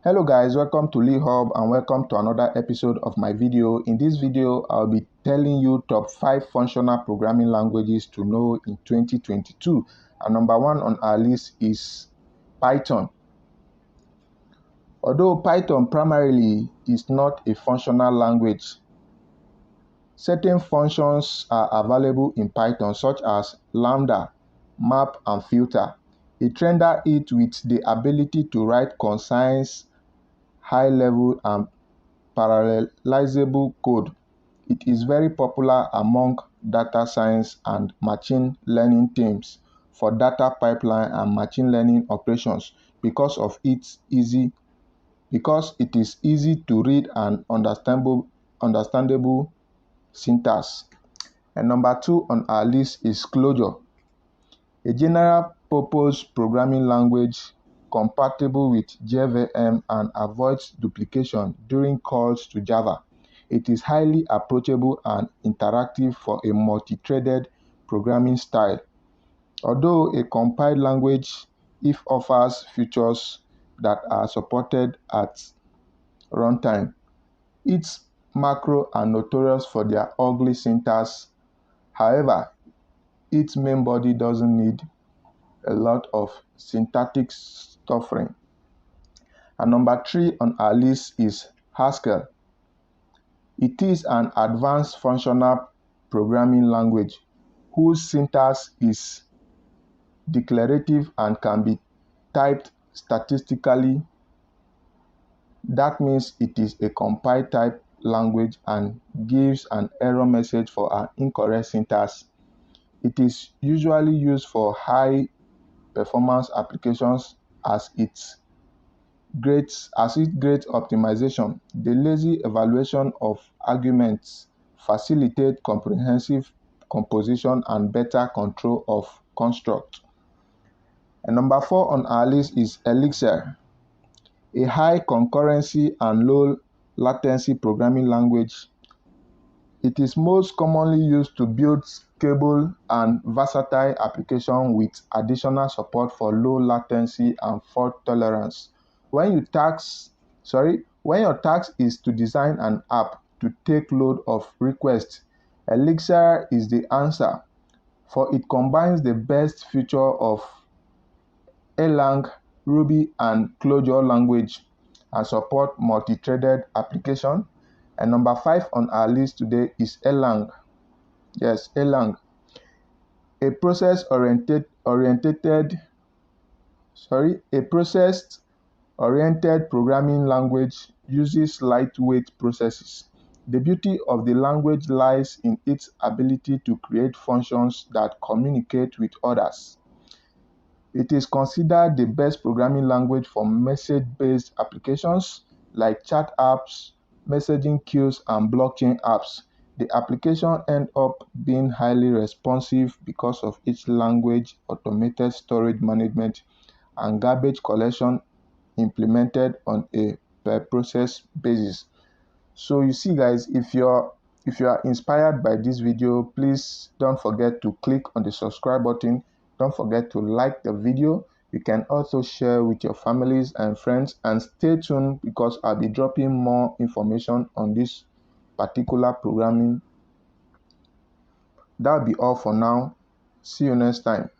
Hello guys, welcome to Lee Hub and welcome to another episode of my video. In this video, I'll be telling you top 5 functional programming languages to know in 2022. And number 1 on our list is Python. Although Python primarily is not a functional language, certain functions are available in Python such as lambda, map, and filter. It renders it with the ability to write concise, high-level, and parallelizable code. It is very popular among data science and machine learning teams for data pipeline and machine learning operations because it is easy to read and understandable syntax. And number 2 on our list is Clojure, a general purpose programming language compatible with JVM and avoids duplication during calls to Java. It is highly approachable and interactive for a multi-threaded programming style. Although a compiled language, it offers features that are supported at runtime. Its macros are notorious for their ugly syntax. However, its main body doesn't need a lot of syntactic stuffing. And number 3 on our list is Haskell. It is an advanced functional programming language whose syntax is declarative and can be typed statistically. That means it is a compiled type language and gives an error message for an incorrect syntax. It is usually used for high performance applications as it great optimization. The lazy evaluation of arguments facilitate comprehensive composition and better control of construct. And number 4 on our list is Elixir, a high concurrency and low latency programming language. It is most commonly used to build scalable and versatile applications with additional support for low latency and fault tolerance. When your task is to design an app to take load of requests, Elixir is the answer, for it combines the best feature of Elang, Ruby, and Clojure language and support multi-threaded application. And number 5 on our list today is Elang. Yes, Elang, a process-oriented programming language uses lightweight processes. The beauty of the language lies in its ability to create functions that communicate with others. It is considered the best programming language for message-based applications like chat apps, messaging queues, and blockchain apps. The application ends up being highly responsive because of its language, automated storage management, and garbage collection implemented on a per process basis. So you see guys, if you are inspired by this video, please don't forget to click on the subscribe button. Don't forget to like the video. You can also share with your families and friends, and stay tuned because I'll be dropping more information on this particular programming. That'll be all for now. See you next time.